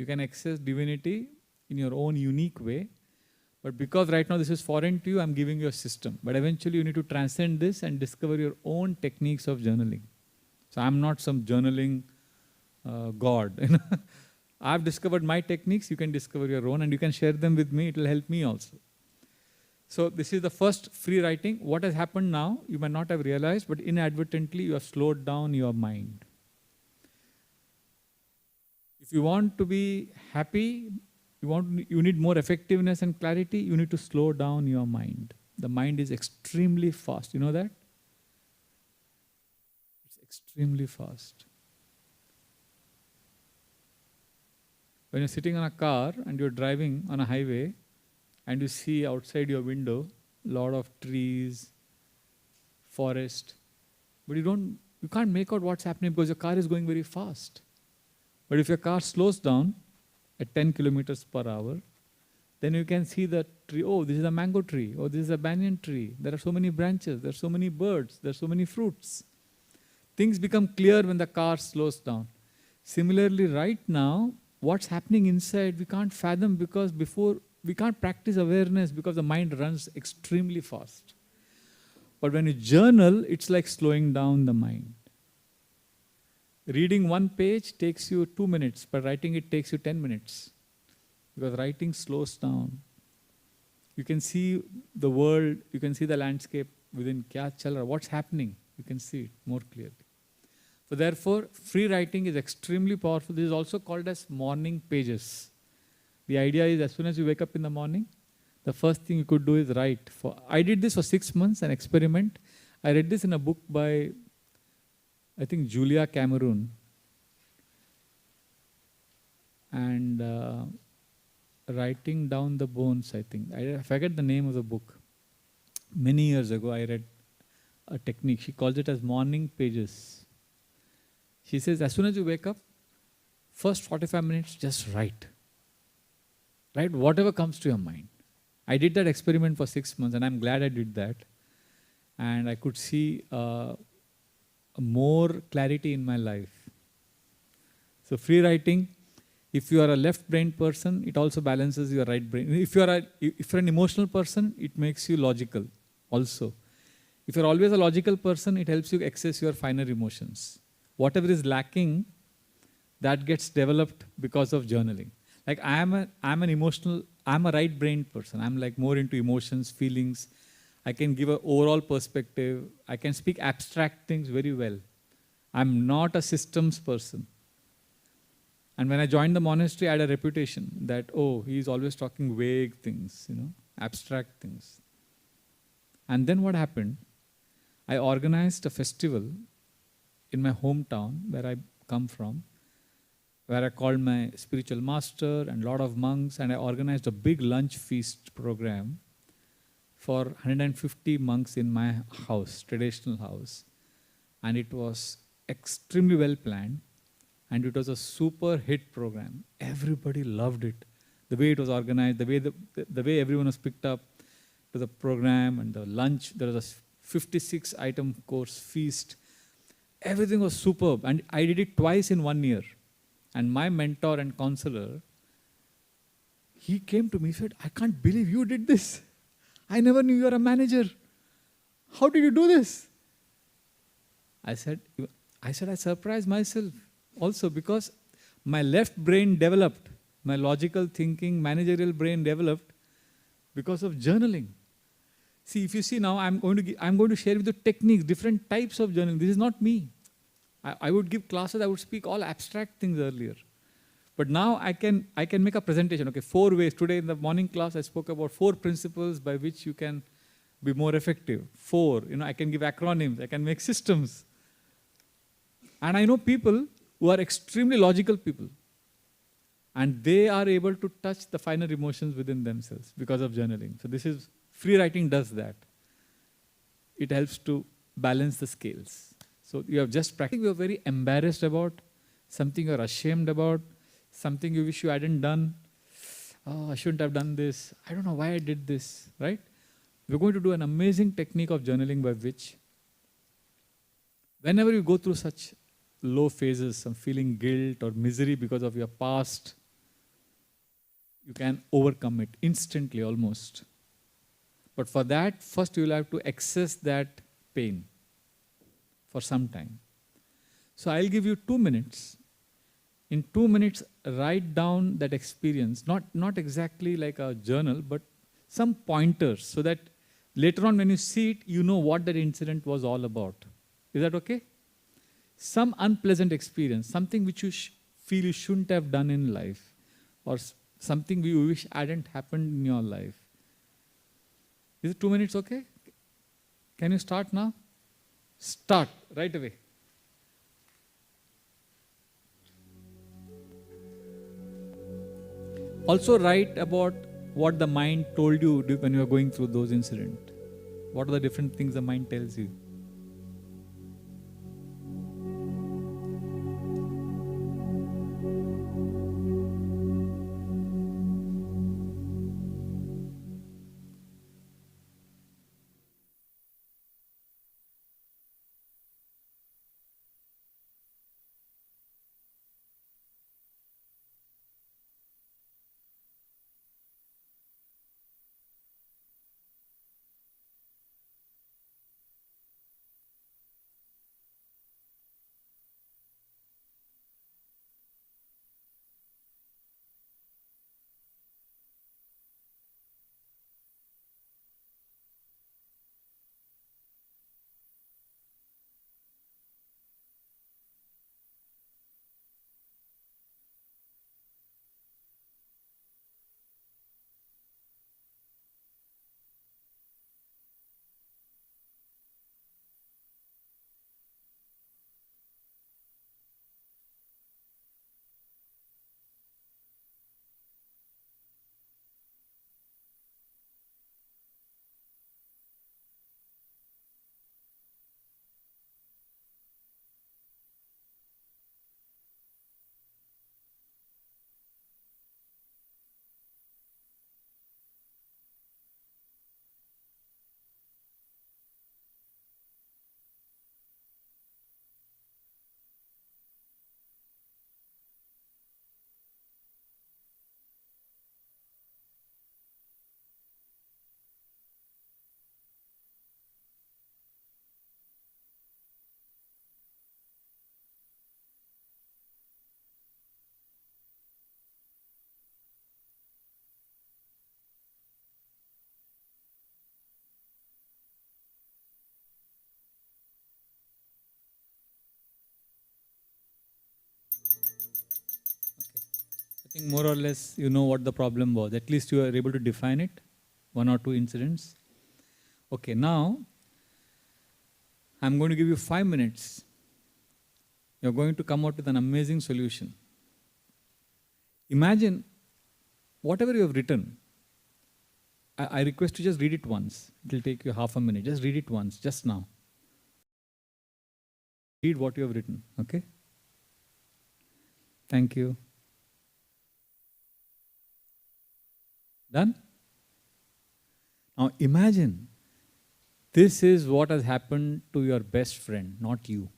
You can access divinity in your own unique way. But because right now this is foreign to you, I'm giving you a system. But eventually you need to transcend this and discover your own techniques of journaling. So I'm not some journaling god. I've discovered my techniques, you can discover your own, and you can share them with me, it will help me also. So this is the first free writing. What has happened now, you might not have realized, but inadvertently you have slowed down your mind. If you want to be happy, you need more effectiveness and clarity, you need to slow down your mind. The mind is extremely fast. You know that? It's extremely fast. When you're sitting on a car and you're driving on a highway and you see outside your window a lot of trees, forest, but you can't make out what's happening because your car is going very fast. But if your car slows down at 10 kilometers per hour, then you can see the tree. Oh, this is a mango tree. Oh, this is a banyan tree. There are so many branches. There are so many birds. There are so many fruits. Things become clear when the car slows down. Similarly, right now, what's happening inside, we can't fathom because we can't practice awareness because the mind runs extremely fast. But when you journal, it's like slowing down the mind. Reading one page takes you 2 minutes, but writing it takes you 10 minutes. Because writing slows down. You can see the world, you can see the landscape within kya chal raha, what's happening. You can see it more clearly. So therefore, free writing is extremely powerful. This is also called as morning pages. The idea is as soon as you wake up in the morning, the first thing you could do is write. I did this for 6 months, an experiment. I read this in a book by, I think, Julia Cameron. And Writing Down the Bones, I think. I forget the name of the book. Many years ago, I read a technique. She calls it as morning pages. She says, as soon as you wake up, first 45 minutes, just write. Write whatever comes to your mind. I did that experiment for 6 months, and I'm glad I did that. And I could see more clarity in my life. So free writing, if you are a left-brained person, it also balances your right brain. If you're an emotional person, it makes you logical also. If you're always a logical person, it helps you access your finer emotions. Whatever is lacking, that gets developed because of journaling. Like I'm a right-brained person. I'm like more into emotions, feelings. I can give an overall perspective. I can speak abstract things very well. I'm not a systems person. And when I joined the monastery, I had a reputation that, oh, he's always talking vague things, abstract things. And then what happened? I organized a festival in my hometown where I come from, where I called my spiritual master and a lot of monks, and I organized a big lunch feast program for 150 monks in my house, traditional house. And it was extremely well planned. And it was a super hit program. Everybody loved it. The way it was organized, the way everyone was picked up to the program and the lunch. There was a 56-item course feast. Everything was superb. And I did it twice in 1 year. And my mentor and counselor, he came to me and said, I can't believe you did this. I never knew you were a manager. How did you do this? I said, I surprised myself. Also because my left brain developed, my logical thinking, managerial brain developed because of journaling. See, if you see now, I'm going to share with you techniques, different types of journaling. This is not me. I would give classes, I would speak all abstract things earlier. But now I can make a presentation. Okay, 4 ways. Today in the morning class, I spoke about 4 principles by which you can be more effective. 4, I can give acronyms, I can make systems. And I know people who are extremely logical people. And they are able to touch the finer emotions within themselves because of journaling. So free writing does that. It helps to balance the scales. So you have just practiced. You're very embarrassed about, something you're ashamed about, something you wish you hadn't done. Oh, I shouldn't have done this. I don't know why I did this, right? We're going to do an amazing technique of journaling by which, whenever you go through such low phases, some feeling guilt or misery because of your past, You can overcome it instantly almost. But for that, first you will have to access that pain for some time. So I'll give you 2 minutes. In 2 minutes, write down that experience, not exactly like a journal, but some pointers so that later on when you see it, you know what that incident was all about. Is that okay? Some unpleasant experience, something which you feel you shouldn't have done in life, or something you wish hadn't happened in your life. Is it 2 minutes okay? Can you start now? Start right away. Also write about what the mind told you when you were going through those incidents. What are the different things the mind tells you? I think more or less you know what the problem was. At least you are able to define it, 1 or 2 incidents. Okay, now I'm going to give you 5 minutes. You're going to come out with an amazing solution. Imagine whatever you have written. I request you just read it once. It will take you half a minute. Just read it once, just now. Read what you have written, okay? Thank you. Done? Now imagine, this is what has happened to your best friend, not you.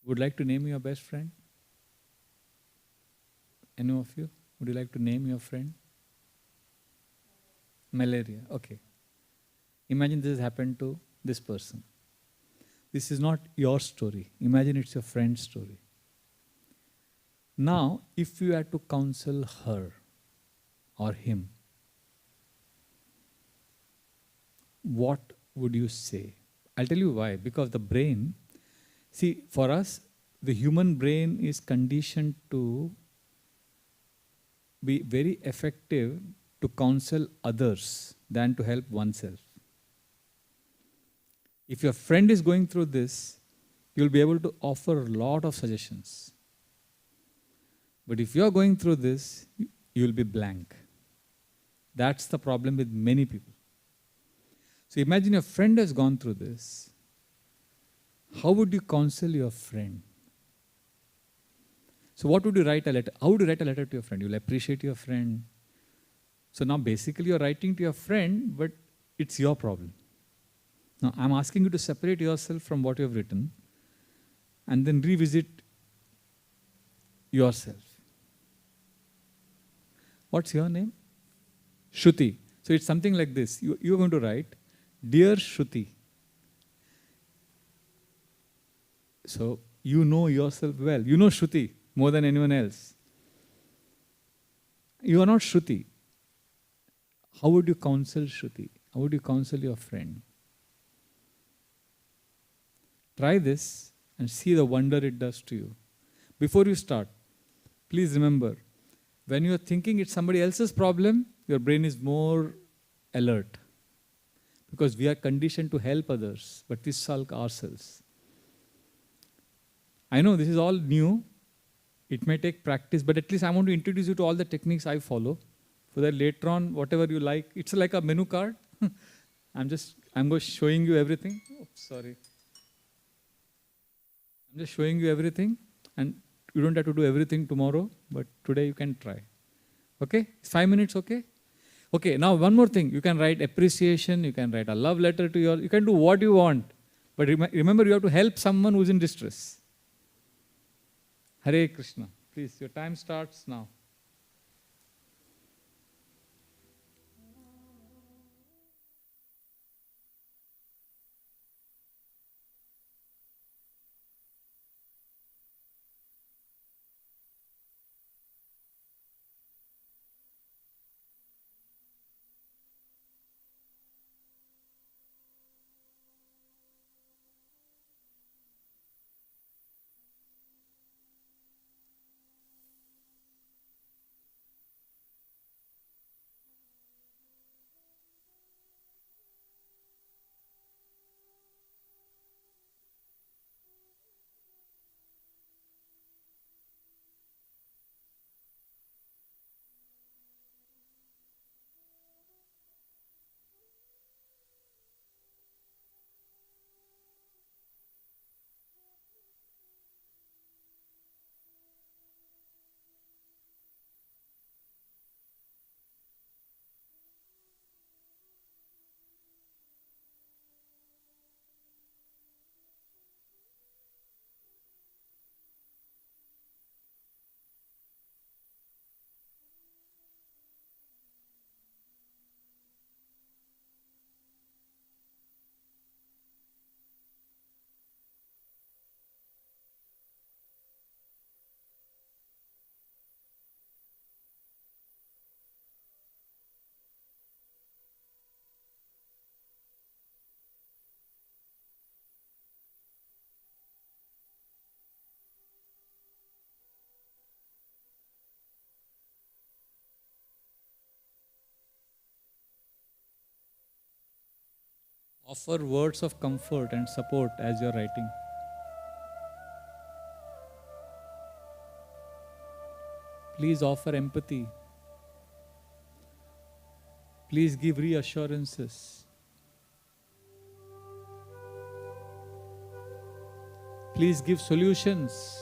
Would like to name your best friend? Any of you? Would you like to name your friend? Malaria, okay. Imagine this has happened to this person. This is not your story. Imagine it's your friend's story. Now, if you had to counsel her or him, what would you say? I'll tell you why. Because the brain, see, for us, the human brain is conditioned to be very effective to counsel others than to help oneself. If your friend is going through this, you'll be able to offer a lot of suggestions. But if you're going through this, you'll be blank. That's the problem with many people. So imagine your friend has gone through this. How would you counsel your friend? So what would you write a letter? How would you write a letter to your friend? You'll appreciate your friend. So now basically you're writing to your friend, but it's your problem. Now I'm asking you to separate yourself from what you have written and then revisit yourself. What's your name? Shruti. So it's something like this. You're going to write, Dear Shruti. So you know yourself well. You know Shruti more than anyone else. You are not Shruti. How would you counsel Shruti? How would you counsel your friend? Try this and see the wonder it does to you. Before you start, please remember, when you are thinking it's somebody else's problem, your brain is more alert. Because we are conditioned to help others, but we sulk ourselves. I know this is all new. It may take practice, but at least I want to introduce you to all the techniques I follow, so that later on, whatever you like, it's like a menu card. I'm just showing you everything. Oops, sorry. I'm just showing you everything, and you don't have to do everything tomorrow, but today you can try. Okay? 5 minutes, okay? Okay, now one more thing. You can write appreciation, you can write a love letter to you can do what you want. But remember, you have to help someone who's in distress. Hare Krishna. Please, your time starts now. Offer words of comfort and support as you're writing. Please offer empathy. Please give reassurances. Please give solutions.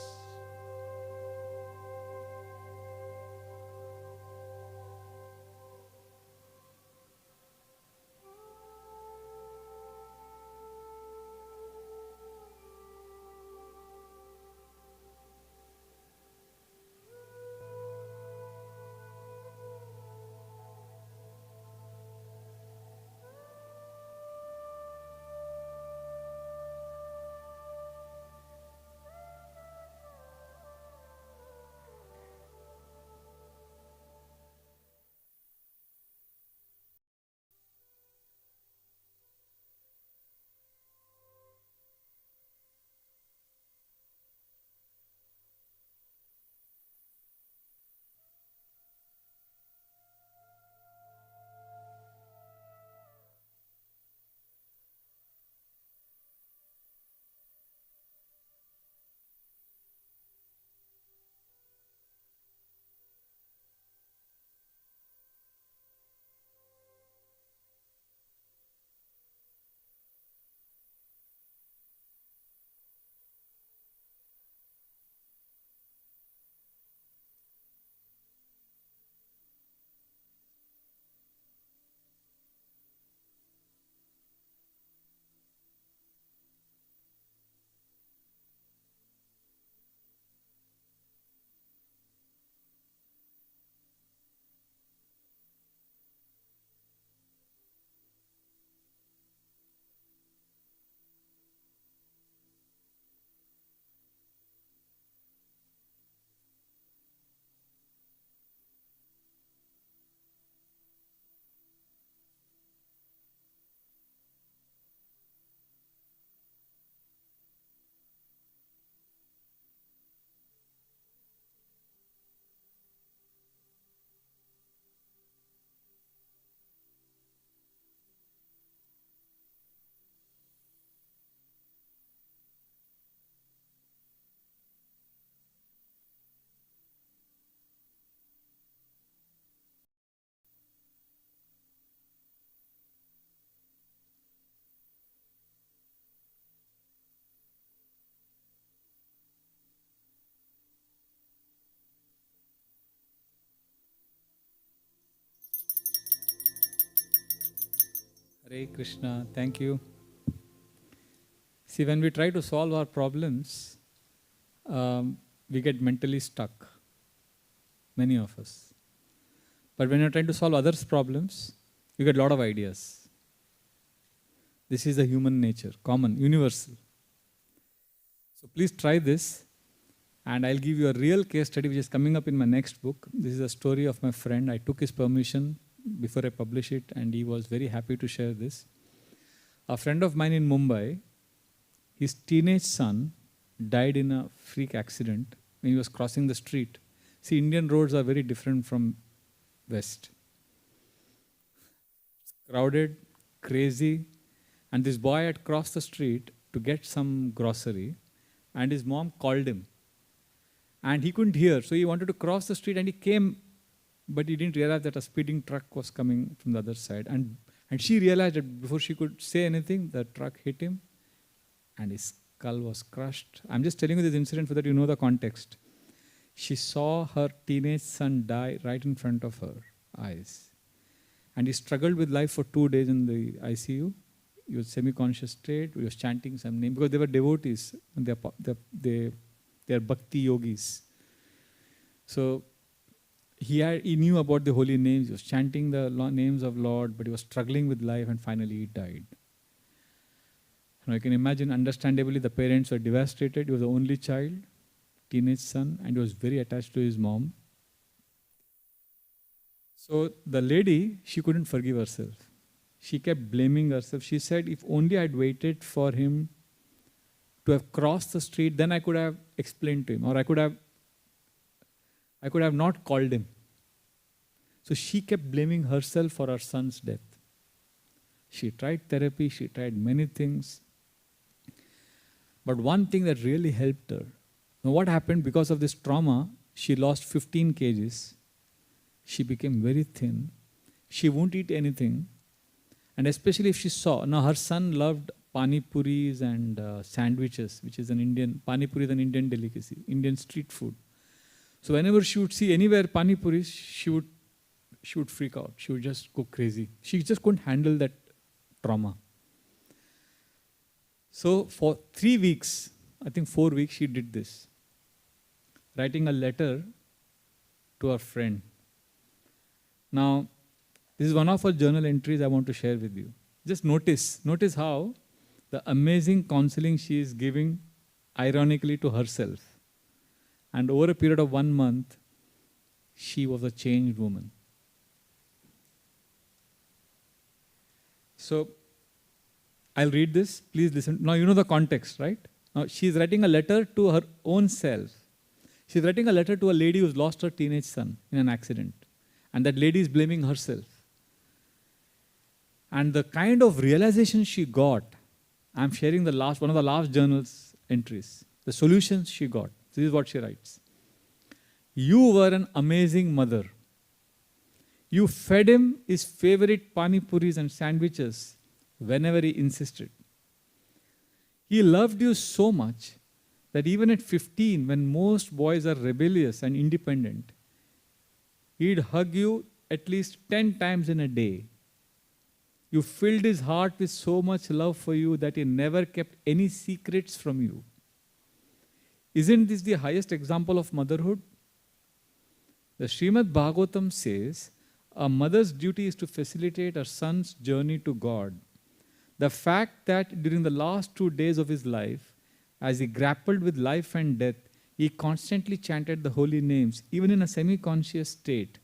Hare Krishna, thank you. See, when we try to solve our problems, we get mentally stuck, many of us. But when you're trying to solve others' problems, you get a lot of ideas. This is the human nature, common, universal. So please try this, and I'll give you a real case study which is coming up in my next book. This is a story of my friend. I took his permission before I publish it, and he was very happy to share this. A friend of mine in Mumbai, his teenage son died in a freak accident when he was crossing the street. See, Indian roads are very different from West. It's crowded, crazy, and this boy had crossed the street to get some grocery, and his mom called him. And he couldn't hear, so he wanted to cross the street, and he came, but he didn't realize that a speeding truck was coming from the other side. And she realized that before she could say anything, the truck hit him, and his skull was crushed. I'm just telling you this incident so that you know the context. She saw her teenage son die right in front of her eyes. And he struggled with life for 2 days in the ICU. He was semi-conscious state. He was chanting some name because they were devotees. And they are bhakti yogis. So he knew about the holy names. He was chanting the names of Lord, but he was struggling with life, and finally he died. Now you can imagine, understandably, the parents were devastated. He was the only child, teenage son, and he was very attached to his mom. So the lady, she couldn't forgive herself. She kept blaming herself. She said, if only I'd waited for him to have crossed the street, then I could have explained to him, or I could have not called him. So she kept blaming herself for her son's death. She tried therapy, she tried many things. But one thing that really helped her, now what happened because of this trauma, she lost 15 kgs. She became very thin. She won't eat anything. And especially if she saw, now her son loved pani puris and sandwiches, which is pani puri is an Indian delicacy, Indian street food. So whenever she would see anywhere pani puris, she would freak out. She would just go crazy. She just couldn't handle that trauma. So for 3 weeks, I think 4 weeks, she did this. Writing a letter to her friend. Now, this is one of her journal entries I want to share with you. Just notice how the amazing counseling she is giving, ironically, to herself. And over a period of 1 month, she was a changed woman. So, I'll read this. Please listen. Now, you know the context, right? Now, she's writing a letter to her own self. She's writing a letter to a lady who's lost her teenage son in an accident. And that lady is blaming herself. And the kind of realization she got, I'm sharing one of the last journal's entries. The solutions she got. This is what she writes. You were an amazing mother. You fed him his favorite pani puris and sandwiches whenever he insisted. He loved you so much that even at 15, when most boys are rebellious and independent, he'd hug you at least 10 times in a day. You filled his heart with so much love for you that he never kept any secrets from you. Isn't this the highest example of motherhood? The Srimad Bhagavatam says, a mother's duty is to facilitate her son's journey to God. The fact that during the last 2 days of his life, as he grappled with life and death, he constantly chanted the holy names, even in a semi-conscious state,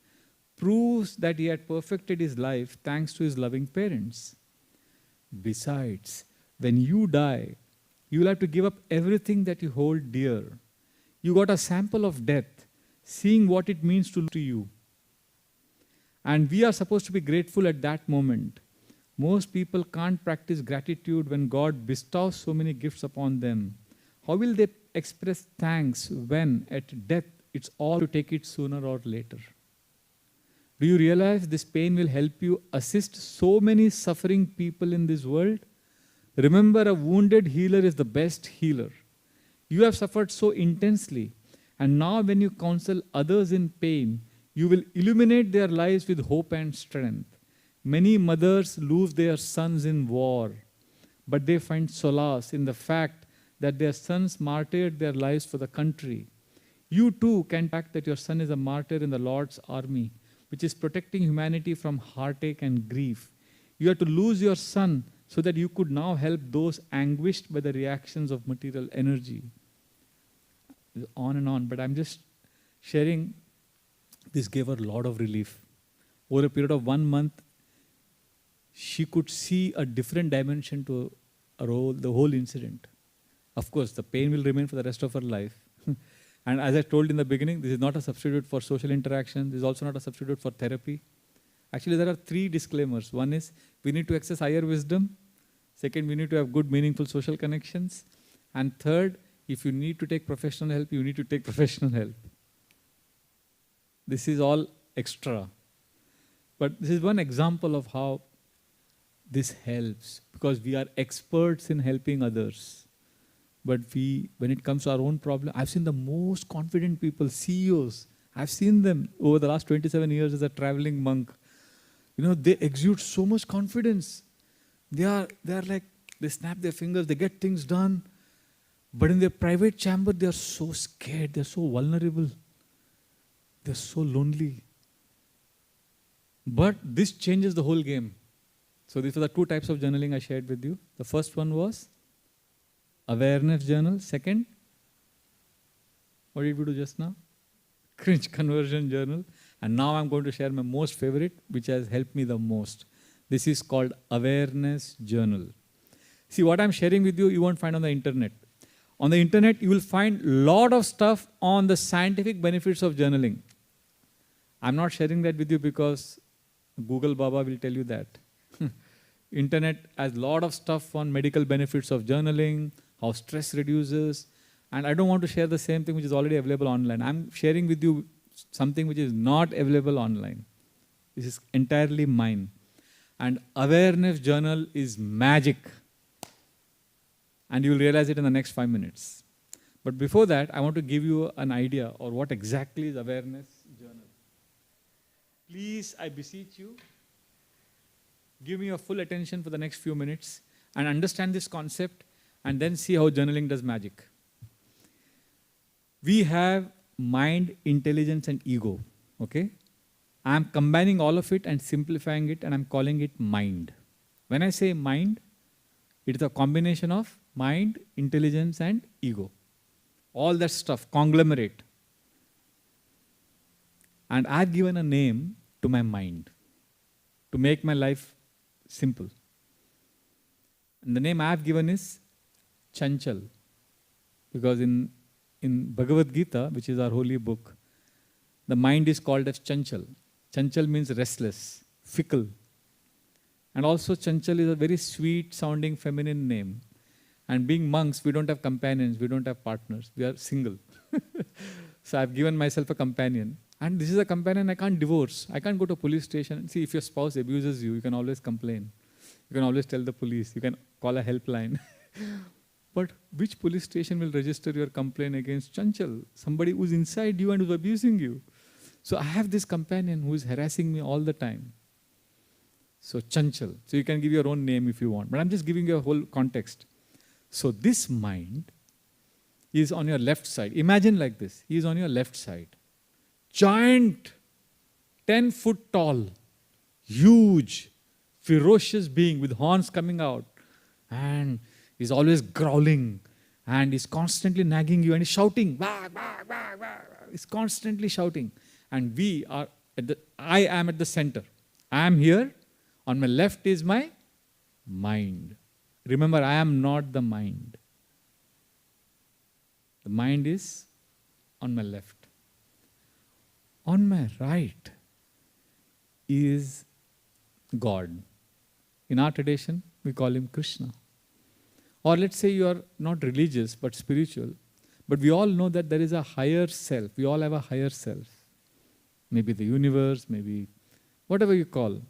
proves that he had perfected his life thanks to his loving parents. Besides, when you die, you will have to give up everything that you hold dear. You got a sample of death, seeing what it means to you. And we are supposed to be grateful at that moment. Most people can't practice gratitude when God bestows so many gifts upon them. How will they express thanks when at death it's all to take it sooner or later? Do you realize this pain will help you assist so many suffering people in this world? Remember, a wounded healer is the best healer. You have suffered so intensely, and now when you counsel others in pain, you will illuminate their lives with hope and strength. Many mothers lose their sons in war, but they find solace in the fact that their sons martyred their lives for the country. You too can fact that your son is a martyr in the Lord's army, which is protecting humanity from heartache and grief. You have to lose your son so that you could now help those anguished by the reactions of material energy. On and on, but I'm just sharing. This gave her a lot of relief. Over a period of 1 month, she could see a different dimension to the whole incident. Of course, the pain will remain for the rest of her life. And as I told in the beginning, this is not a substitute for social interaction. This is also not a substitute for therapy. Actually, there are 3 disclaimers. One is, we need to access higher wisdom. Second, we need to have good, meaningful social connections. And third, if you need to take professional help, you need to take professional help. This is all extra. But this is one example of how this helps, because we are experts in helping others. But when it comes to our own problem, I've seen the most confident people, CEOs, I've seen them over the last 27 years as a traveling monk. You know, they exude so much confidence. They are like, they snap their fingers, they get things done. But in their private chamber, they are so scared, they're so vulnerable. They're so lonely. But this changes the whole game. So these are the 2 types of journaling I shared with you. The first one was awareness journal. Second, what did we do just now? Cringe conversion journal. And now I'm going to share my most favorite, which has helped me the most. This is called awareness journal. See, what I'm sharing with you, you won't find on the internet. On the internet, you will find a lot of stuff on the scientific benefits of journaling. I'm not sharing that with you because Google Baba will tell you that. Internet has a lot of stuff on medical benefits of journaling, how stress reduces, and I don't want to share the same thing which is already available online. I'm sharing with you something which is not available online. This is entirely mine. And awareness journal is magic. And you'll realize it in the next 5 minutes. But before that, I want to give you an idea or what exactly is awareness journal. Please, I beseech you, give me your full attention for the next few minutes and understand this concept and then see how journaling does magic. We have mind, intelligence and ego, okay? I'm combining all of it and simplifying it and I'm calling it mind. When I say mind, it is a combination of mind, intelligence and ego. All that stuff, conglomerate. And I've given a name to my mind to make my life simple. And the name I've given is Chanchal. Because in Bhagavad Gita, which is our holy book, the mind is called as Chanchal. Chanchal means restless, fickle. And also Chanchal is a very sweet sounding feminine name. And being monks, we don't have companions, we don't have partners, we are single. So I've given myself a companion. And this is a companion I can't divorce. I can't go to a police station. See, if your spouse abuses you, you can always complain. You can always tell the police. You can call a helpline. But which police station will register your complaint against Chanchal? Somebody who's inside you and who's abusing you. So I have this companion who is harassing me all the time. So Chanchal. So you can give your own name if you want. But I'm just giving you a whole context. So this mind is on your left side. Imagine like this. He is on your left side. Giant, 10 foot tall, huge, ferocious being with horns coming out. And he's always growling. And he's constantly nagging you and he's shouting. Bah, bah, bah, bah. He's constantly shouting. And I am at the center. I am here. On my left is my mind. Remember, I am not the mind. The mind is on my left. On my right is God. In our tradition, we call him Krishna. Or let's say you are not religious but spiritual. But we all know that there is a higher self. We all have a higher self. Maybe the universe, maybe whatever you call.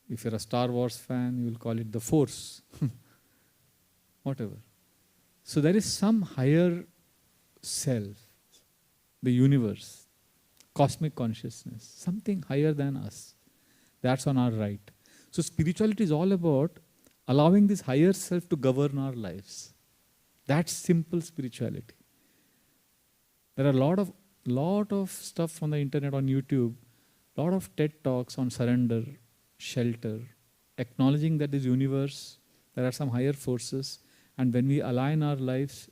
If you're a Star Wars fan, you will call it the Force. Whatever. So there is some higher self, the universe, cosmic consciousness, something higher than us. That's on our right. So spirituality is all about allowing this higher self to govern our lives. That's simple spirituality. There are a lot of stuff on the internet, on YouTube, lot of TED Talks on surrender, shelter, acknowledging that this universe, there are some higher forces, and when we align our lives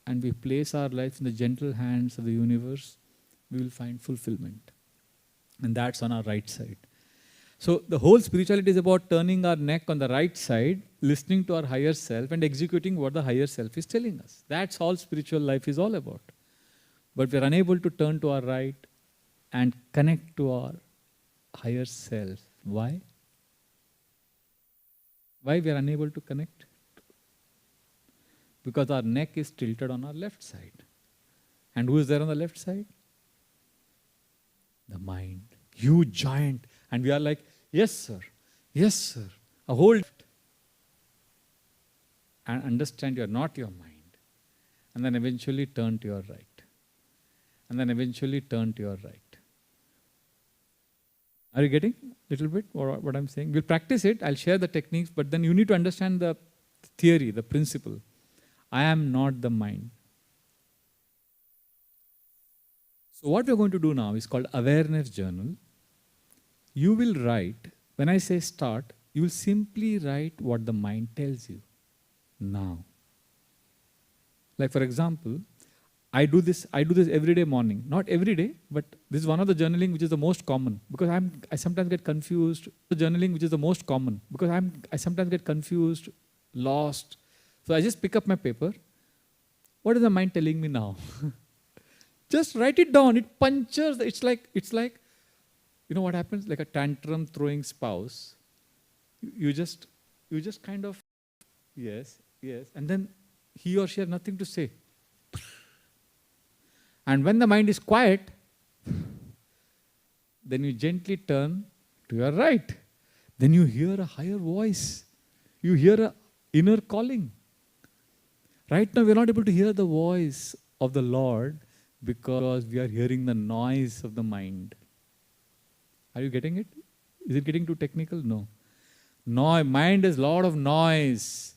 and we place our lives in the gentle hands of the universe, we will find fulfillment. And that's on our right side. So the whole spirituality is about turning our neck on the right side, listening to our higher self and executing what the higher self is telling us. That's all spiritual life is all about. But we're unable to turn to our right and connect to our higher self. Why? Why we are unable to connect? Because our neck is tilted on our left side. And who is there on the left side? The mind. Huge giant. And we are like, yes, sir. Yes, sir. A whole. And understand you are not your mind. And then eventually turn to your right. And then eventually turn to your right. Are you getting a little bit what I'm saying? We'll practice it. I'll share the techniques. But then you need to understand the theory, the principle. I am not the mind. So what we're going to do now is called awareness journal. You will write, when I say start, you will simply write what the mind tells you now. Like for example, I do this every day morning. Not every day, but this is one of the journaling which is the most common. Because I sometimes get confused. The journaling which is the most common. Because I sometimes get confused, lost. So I just pick up my paper. What is the mind telling me now? Just write it down. It punctures. It's like, you know what happens? Like a tantrum throwing spouse. You just kind of, yes. And then he or she has nothing to say. And when the mind is quiet, then you gently turn to your right. Then you hear a higher voice. You hear an inner calling. Right now we are not able to hear the voice of the Lord because we are hearing the noise of the mind. Are you getting it? Is it getting too technical? No. Mind is a lot of noise.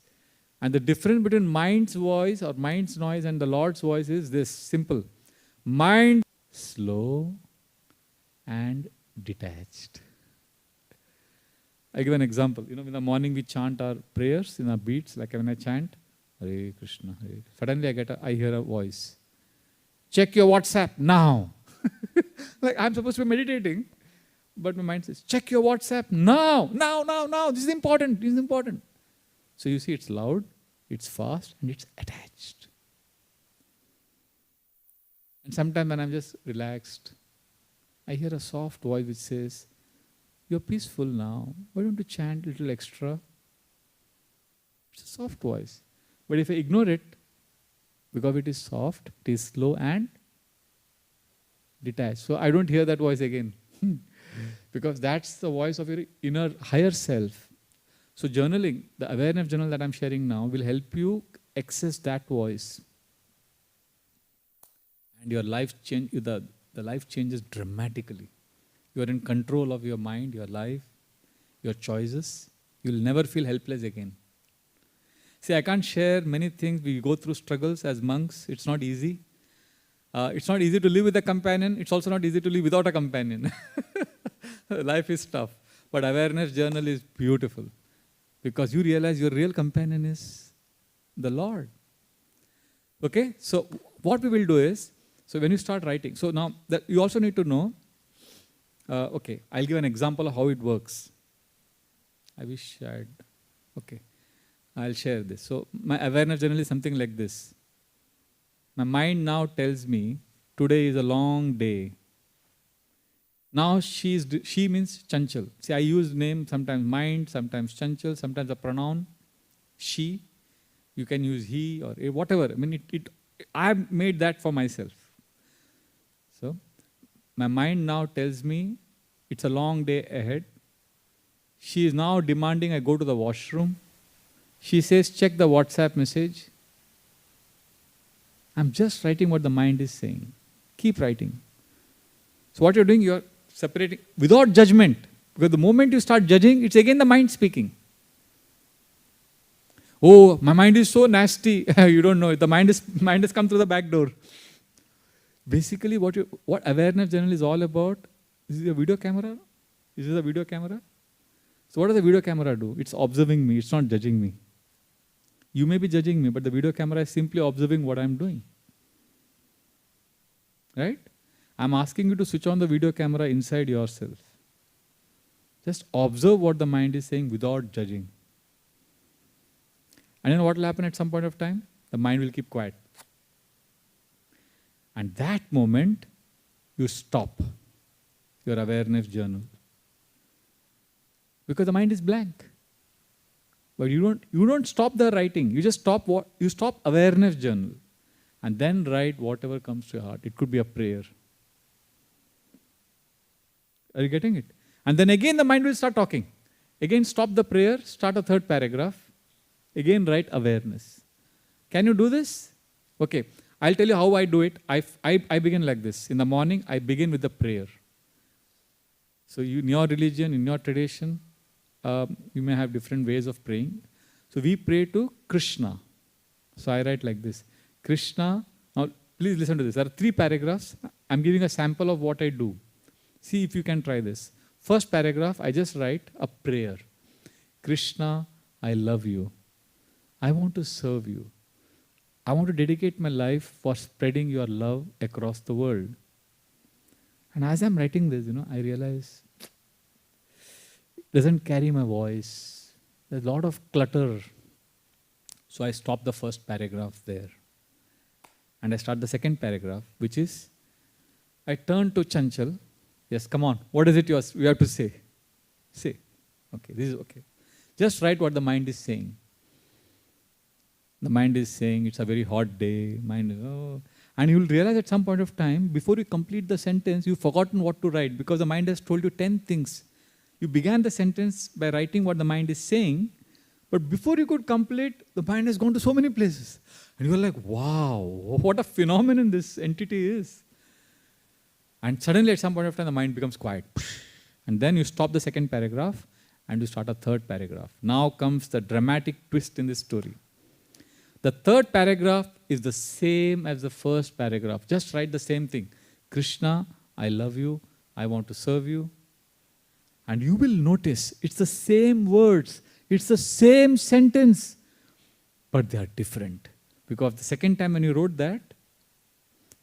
And the difference between mind's voice or mind's noise and the Lord's voice is this, simple. Mind, slow and detached. I give an example. You know, in the morning we chant our prayers in our beats, like when I chant, Hare Krishna, Hare. Suddenly I hear a voice. Check your WhatsApp now. Like I'm supposed to be meditating, but my mind says, check your WhatsApp now. This is important. So you see, it's loud, it's fast, and it's attached. And sometimes when I'm just relaxed, I hear a soft voice which says, you're peaceful now. Why don't you chant a little extra? It's a soft voice. But if I ignore it, because it is soft, it is slow and detached. So I don't hear that voice again. Because that's the voice of your inner higher self. So journaling, the awareness journal that I'm sharing now will help you access that voice. And your life the life changes dramatically. You are in control of your mind, your life, your choices. You will never feel helpless again. See, I can't share many things. We go through struggles as monks. It's not easy. It's not easy to live with a companion. It's also not easy to live without a companion. Life is tough. But awareness journal is beautiful. Because you realize your real companion is the Lord. Okay? So what we will do is, so when you start writing, so now that you also need to know, okay, I'll give an example of how it works. I wish I'd, okay, I'll share this. So my awareness journal is something like this. My mind now tells me, today is a long day. Now she means Chanchal. See, I use name sometimes mind, sometimes Chanchal, sometimes a pronoun, she. You can use he or whatever. I mean, I've made that for myself. So, my mind now tells me it's a long day ahead. She is now demanding I go to the washroom. She says, check the WhatsApp message. I'm just writing what the mind is saying. Keep writing. So what you're doing, you're separating without judgment. Because the moment you start judging, it's again the mind speaking. Oh, my mind is so nasty. You don't know it. The mind has come through the back door. Basically, what awareness journal is all about, is it a video camera? Is this a video camera? So what does the video camera do? It's observing me. It's not judging me. You may be judging me, but the video camera is simply observing what I'm doing. Right? I'm asking you to switch on the video camera inside yourself. Just observe what the mind is saying without judging. And you know what will happen at some point of time? The mind will keep quiet. And that moment, you stop your awareness journal. Because the mind is blank. But you don't stop the writing. You just stop awareness journal. And then write whatever comes to your heart. It could be a prayer. Are you getting it? And then again the mind will start talking. Again stop the prayer, start a third paragraph. Again write awareness. Can you do this? Okay, I'll tell you how I do it. I begin like this. In the morning, I begin with the prayer. So in your religion, in your tradition, you may have different ways of praying. So we pray to Krishna. So I write like this. Krishna, now please listen to this. There are 3 paragraphs. I'm giving a sample of what I do. See if you can try this. First paragraph, I just write a prayer. Krishna, I love you. I want to serve you. I want to dedicate my life for spreading your love across the world. And as I'm writing this, I realize it doesn't carry my voice. There's a lot of clutter. So I stop the first paragraph there. And I start the second paragraph, which is, I turn to Chanchal. Yes, come on. What is it you have to say? Say. Okay, this is okay. Just write what the mind is saying. The mind is saying it's a very hot day. Mind is, oh. And you will realize at some point of time, before you complete the sentence, you've forgotten what to write because the mind has told you 10 things. You began the sentence by writing what the mind is saying, but before you could complete, the mind has gone to so many places. And you're like, wow, what a phenomenon this entity is. And suddenly at some point of time, the mind becomes quiet. And then you stop the second paragraph and you start a third paragraph. Now comes the dramatic twist in this story. The third paragraph is the same as the first paragraph. Just write the same thing. Krishna, I love you. I want to serve you. And you will notice it's the same words. It's the same sentence. But they are different. Because the second time when you wrote that,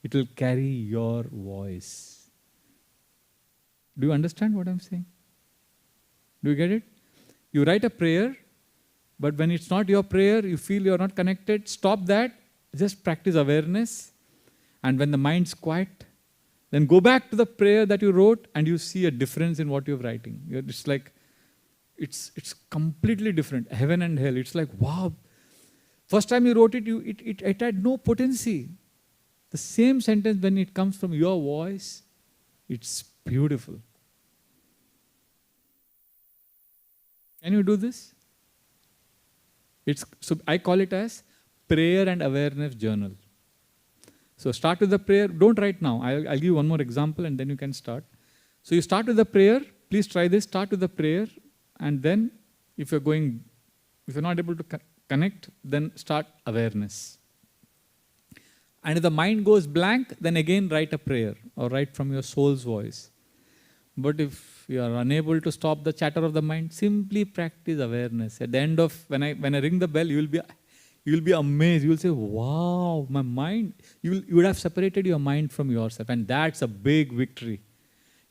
it will carry your voice. Do you understand what I'm saying? Do you get it? You write a prayer, but when it's not your prayer, you feel you're not connected, stop that, just practice awareness. And when the mind's quiet, then go back to the prayer that you wrote and you see a difference in what you're writing. It's like, it's completely different. Heaven and hell. It's like, wow. First time you wrote it, it had no potency. The same sentence, when it comes from your voice, it's beautiful. Can you do this? So I call it as prayer and awareness journal. So start with the prayer. Don't write now. I'll give you one more example and then you can start. So you start with the prayer. Please try this. Start with the prayer. And then if you're not able to connect, then start awareness. And if the mind goes blank, then again write a prayer or write from your soul's voice. But if you are unable to stop the chatter of the mind, simply practice awareness. At the end of, when I ring the bell, you will be amazed. You will say, wow, my mind. You would have separated your mind from yourself. And that's a big victory.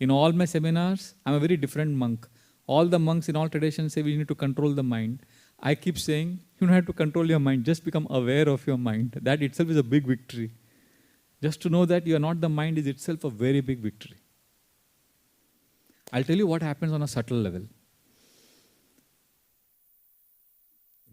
In all my seminars, I'm a very different monk. All the monks in all traditions say we need to control the mind. I keep saying, you don't have to control your mind. Just become aware of your mind. That itself is a big victory. Just to know that you are not the mind is itself a very big victory. I'll tell you what happens on a subtle level.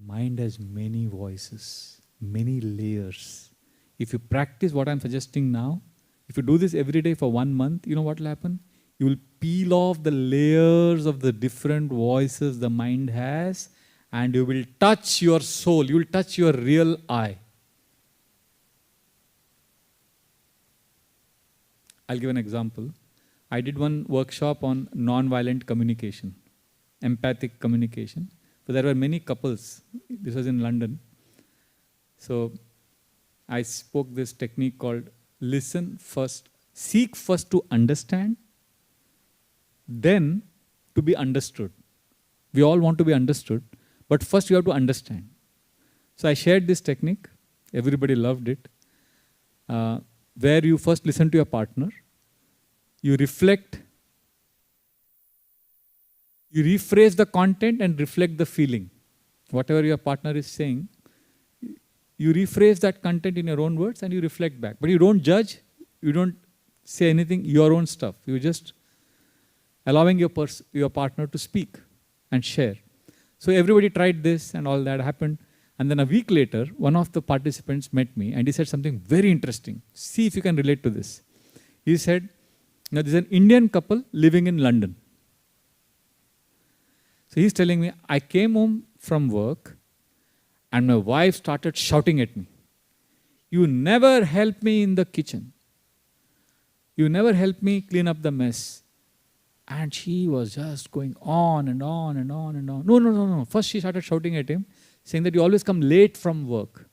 Mind has many voices, many layers. If you practice what I'm suggesting now, if you do this every day for 1 month, you know what will happen? You will peel off the layers of the different voices the mind has, and you will touch your soul. You will touch your real I. I'll give an example. I did one workshop on non-violent communication, empathic communication. So there were many couples. This was in London. So I spoke this technique called listen first, seek first to understand, then to be understood. We all want to be understood, but first you have to understand. So I shared this technique. Everybody loved it. Where you first listen to your partner, you reflect, you rephrase the content and reflect the feeling. Whatever your partner is saying, you rephrase that content in your own words and you reflect back. But you don't judge, you don't say anything, your own stuff. You just allowing your partner to speak and share. So everybody tried this and all that happened. And then a week later, one of the participants met me and he said something very interesting. See if you can relate to this. He said, there's an Indian couple living in London. So he's telling me, I came home from work and my wife started shouting at me. You never help me in the kitchen. You never help me clean up the mess. And she was just going on and on and on and on. No. First she started shouting at him, saying that you always come late from work.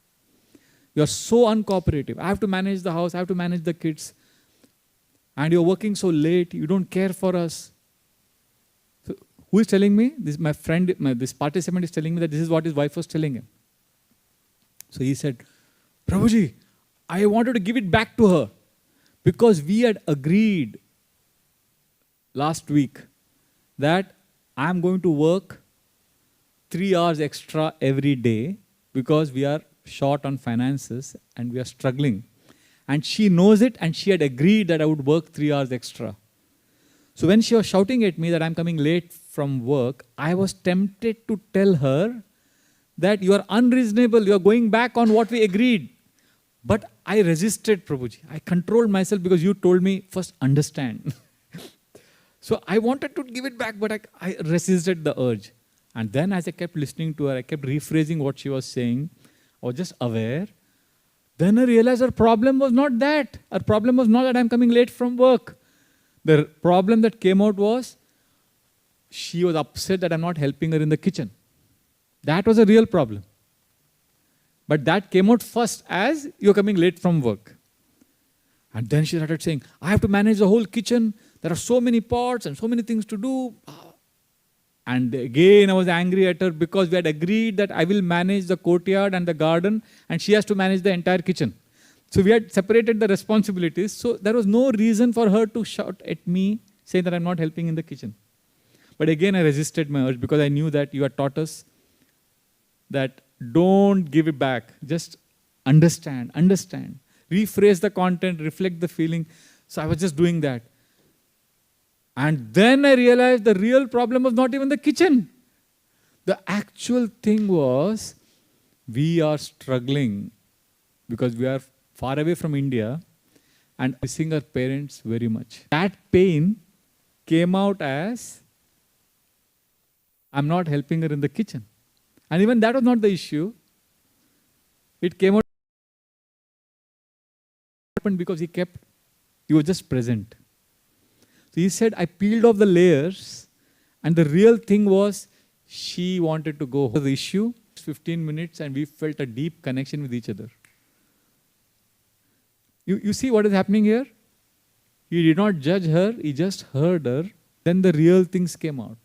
You are so uncooperative. I have to manage the house, I have to manage the kids. And you're working so late, you don't care for us. So who is telling me? This my friend, this participant is telling me that this is what his wife was telling him. So he said, Prabhuji, I wanted to give it back to her because we had agreed last week that I'm going to work 3 hours extra every day because we are short on finances and we are struggling. And she knows it and she had agreed that I would work 3 hours extra. So when she was shouting at me that I'm coming late from work, I was tempted to tell her that you are unreasonable, you are going back on what we agreed. But I resisted, Prabhuji. I controlled myself because you told me first understand. So I wanted to give it back, but I resisted the urge. And then as I kept listening to her, I kept rephrasing what she was saying. I was just aware. Then I realized her problem was not that. Her problem was not that I'm coming late from work. The problem that came out was she was upset that I'm not helping her in the kitchen. That was a real problem. But that came out first as you're coming late from work. And then she started saying, I have to manage the whole kitchen. There are so many pots and so many things to do. And again, I was angry at her because we had agreed that I will manage the courtyard and the garden and she has to manage the entire kitchen. So we had separated the responsibilities. So there was no reason for her to shout at me saying that I'm not helping in the kitchen. But again, I resisted my urge because I knew that you had taught us that don't give it back. Just understand. Rephrase the content, reflect the feeling. So I was just doing that. And then I realized the real problem was not even the kitchen. The actual thing was we are struggling because we are far away from India and missing our parents very much. That pain came out as I'm not helping her in the kitchen. And even that was not the issue. It came out because he was just present. So he said, I peeled off the layers and the real thing was she wanted to go home. The issue, 15 minutes and we felt a deep connection with each other. You see what is happening here? He did not judge her, he just heard her. Then the real things came out.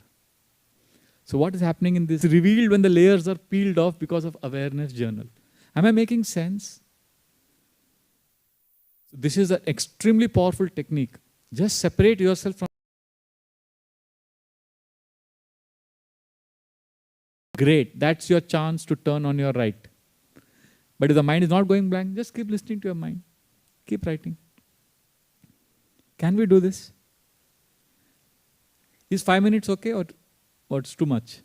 So what is happening in this? Revealed when the layers are peeled off because of awareness journal. Am I making sense? This is an extremely powerful technique. Just separate yourself from great. That's your chance to turn on your right. But if the mind is not going blank, just keep listening to your mind. Keep writing. Can we do this? Is 5 minutes okay or it's too much?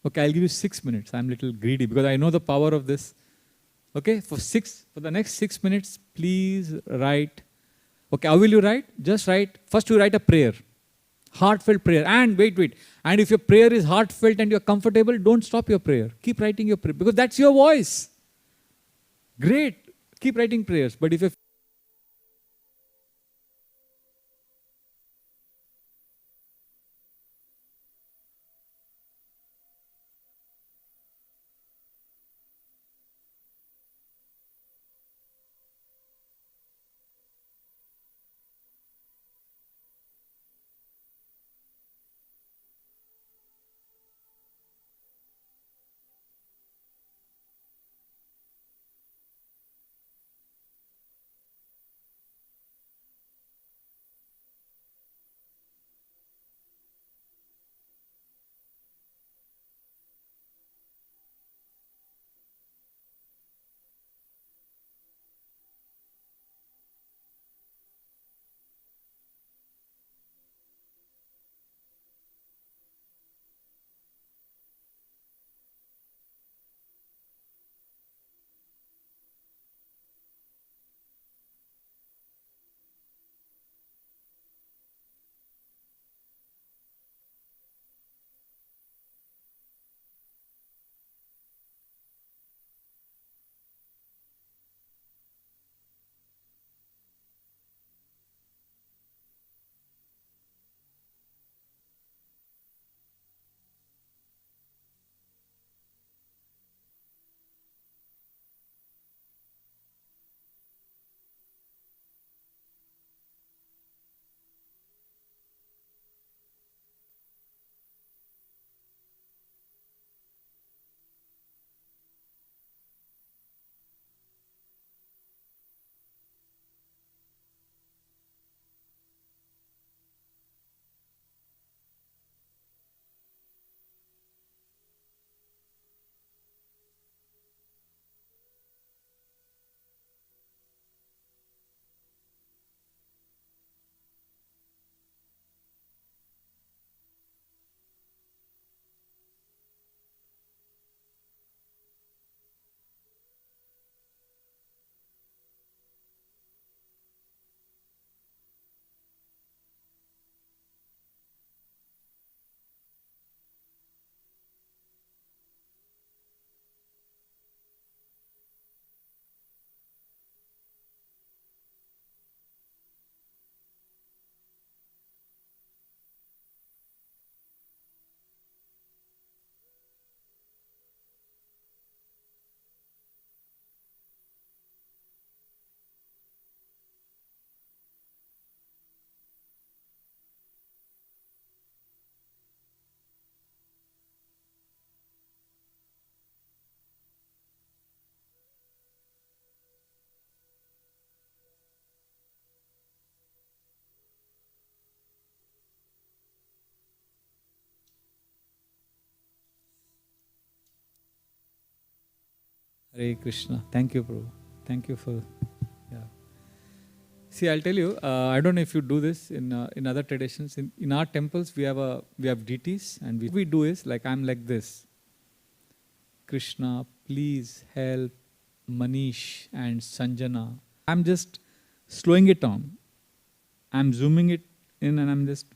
Okay, I'll give you 6 minutes. I'm a little greedy because I know the power of this. Okay, for the next 6 minutes, please write. Okay, how will you write? Just write. First you write a prayer. Heartfelt prayer. And wait. And if your prayer is heartfelt and you're comfortable, don't stop your prayer. Keep writing your prayer because that's your voice. Great. Keep writing prayers. But if you're Hare Krishna. Thank you, Prabhu. Thank you for, yeah. See, I'll tell you, I don't know if you do this in other traditions. In our temples, we have deities, and what we do is, like, I'm like this. Krishna, please help Manish and Sanjana. I'm just slowing it down. I'm zooming it in and I'm just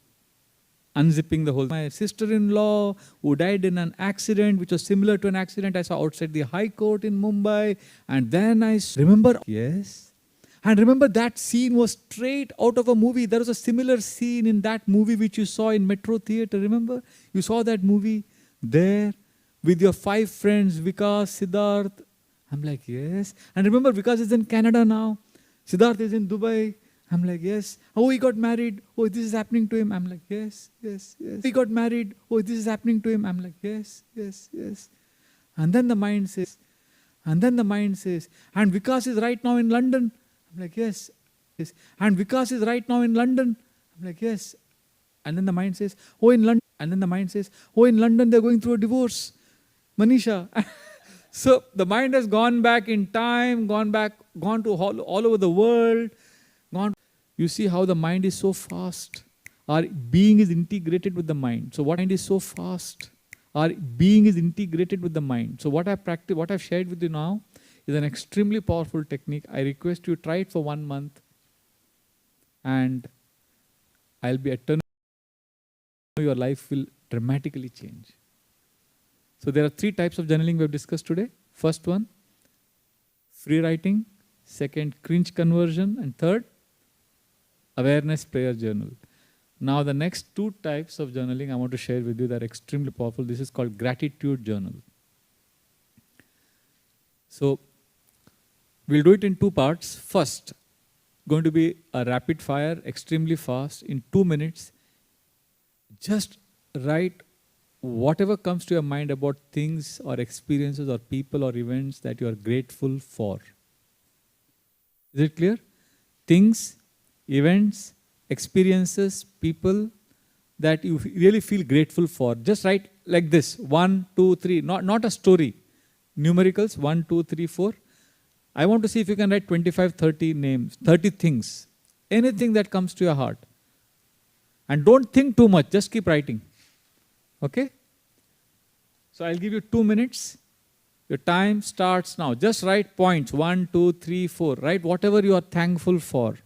unzipping the whole. My sister-in-law who died in an accident which was similar to an accident I saw outside the High Court in Mumbai. And then I remember, yes. And remember that scene was straight out of a movie. There was a similar scene in that movie which you saw in Metro Theatre. Remember? You saw that movie there with your 5 friends, Vikas, Siddharth. I'm like, yes. And remember, Vikas is in Canada now. Siddharth is in Dubai. I'm like, yes. Oh, he got married. Oh, this is happening to him. I'm like, yes, yes, yes. He got married. Oh, this is happening to him. I'm like, yes, yes, yes. And then the mind says, and Vikas is right now in London. I'm like, yes, yes. And Vikas is right now in London. I'm like, yes. And then the mind says, oh, in London they're going through a divorce. Manisha. So the mind has gone back in time, gone to all over the world, gone. You see how the mind is so fast. Our being is integrated with the mind. So what mind is so fast? Our being is integrated with the mind. So what I've shared with you now is an extremely powerful technique. I request you try it for 1 month, and I'll be eternal. Your life will dramatically change. So there are 3 types of journaling we have discussed today. First one, free writing. Second, cringe conversion. And third, awareness prayer journal. Now the next 2 types of journaling I want to share with you that are extremely powerful. This is called gratitude journal. So we'll do it in 2 parts. First, going to be a rapid fire, extremely fast. In 2 minutes, just write whatever comes to your mind about things or experiences or people or events that you are grateful for. Is it clear? Things, events, experiences, people that you really feel grateful for. Just write like this, 1, 2, 3, not a story. Numericals, 1, 2, 3, 4. I want to see if you can write 25, 30 names, 30 things. Anything that comes to your heart. And don't think too much, just keep writing. Okay? So I'll give you 2 minutes. Your time starts now. Just write points, 1, 2, 3, 4. Write whatever you are thankful for.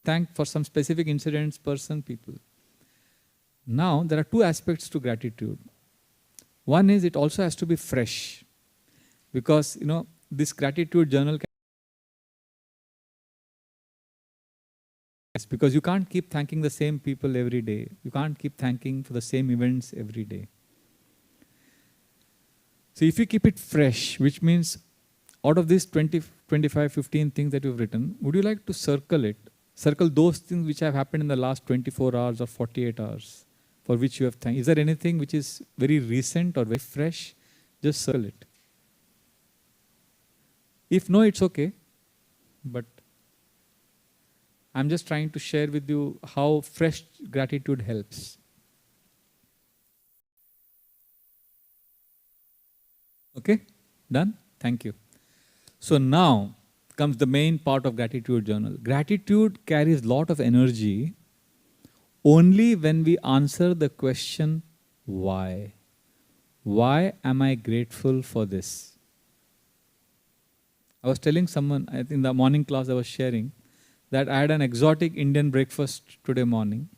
Thank for some specific incidents, person, people. Now, there are 2 aspects to gratitude. One is it also has to be fresh. Because, this gratitude journal because you can't keep thanking the same people every day. You can't keep thanking for the same events every day. So if you keep it fresh, which means out of these 20, 25, 15 things that you've written, would you like to circle it? Circle those things which have happened in the last 24 hours or 48 hours for which you have thanked. Is there anything which is very recent or very fresh? Just circle it. If no, it's okay. But I'm just trying to share with you how fresh gratitude helps. Okay? Done? Thank you. So now comes the main part of gratitude journal. Gratitude carries a lot of energy only when we answer the question, why? Why am I grateful for this? I was telling someone, in the morning class I was sharing, that I had an exotic Indian breakfast today morning.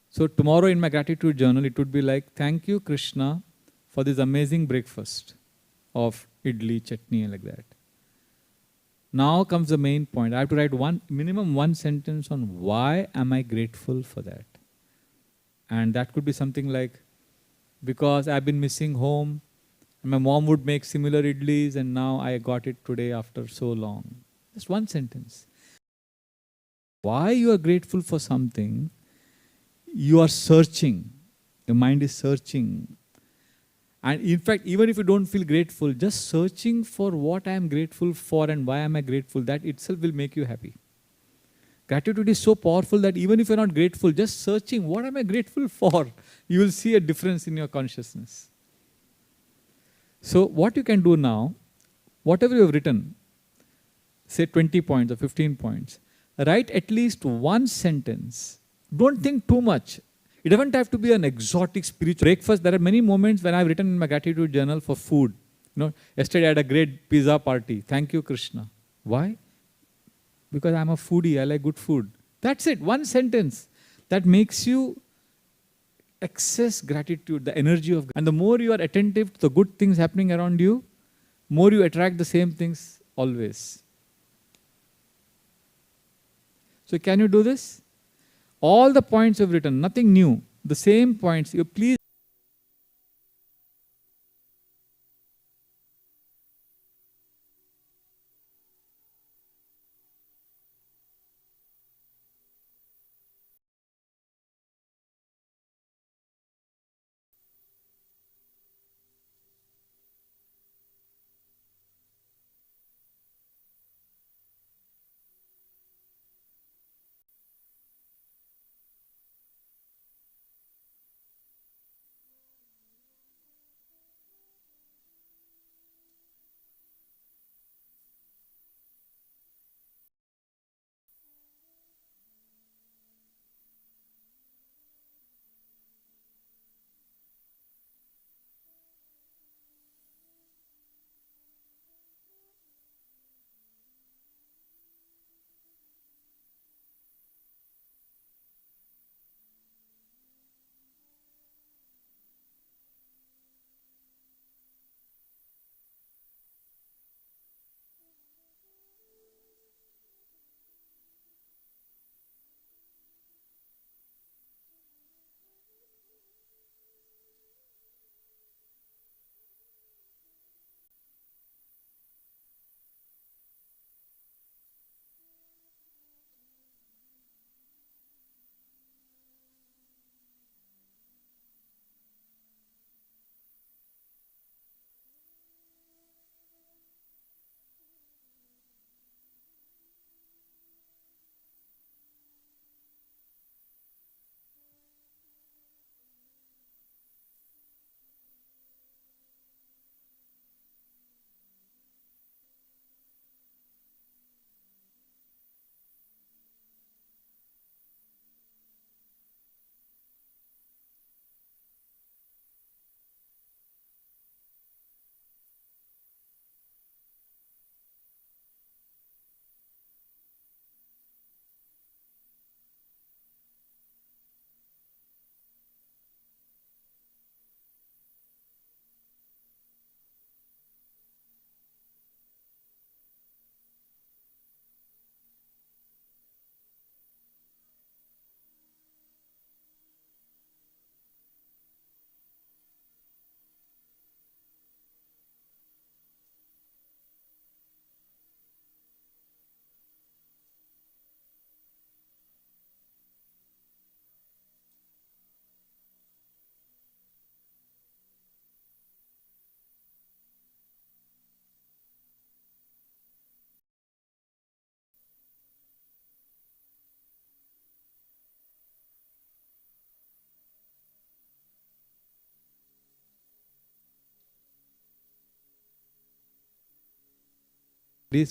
So tomorrow in my gratitude journal, it would be like, thank you, Krishna, for this amazing breakfast of idli, chutney, and like that. Now comes the main point. I have to write minimum one sentence on why am I grateful for that. And that could be something like, because I've been missing home, and my mom would make similar idlis, and now I got it today after so long. Just one sentence. Why you are grateful for something, you are searching. Your mind is searching. And in fact, even if you don't feel grateful, just searching for what I am grateful for and why am I grateful, that itself will make you happy. Gratitude is so powerful that even if you're not grateful, just searching, what am I grateful for? You will see a difference in your consciousness. So what you can do now, whatever you have written, say 20 points or 15 points, write at least one sentence. Don't think too much. It doesn't have to be an exotic spiritual breakfast. There are many moments when I've written in my gratitude journal for food. Yesterday I had a great pizza party. Thank you, Krishna. Why? Because I'm a foodie. I like good food. That's it. One sentence that makes you access gratitude, the energy of. And the more you are attentive to the good things happening around you, more you attract the same things always. So can you do this? All the points you've written, nothing new. The same points. You please.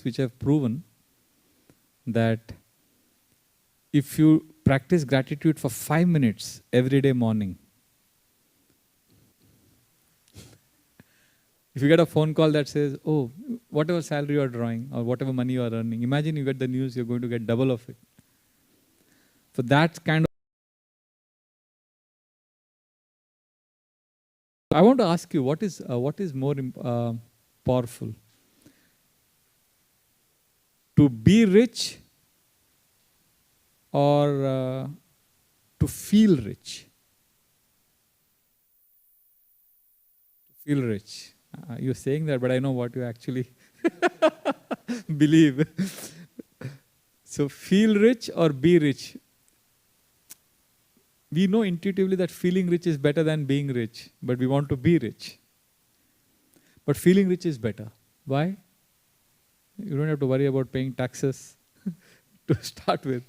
Which have proven that if you practice gratitude for 5 minutes every day morning, if you get a phone call that says, oh, whatever salary you are drawing or whatever money you are earning. Imagine you get the news you're going to get double of it. So that kind of. I want to ask you, what is more powerful? To be rich or to feel rich? Feel rich. You're saying that, but I know what you actually believe. So feel rich or be rich? We know intuitively that feeling rich is better than being rich, but we want to be rich. But feeling rich is better. Why? You don't have to worry about paying taxes to start with.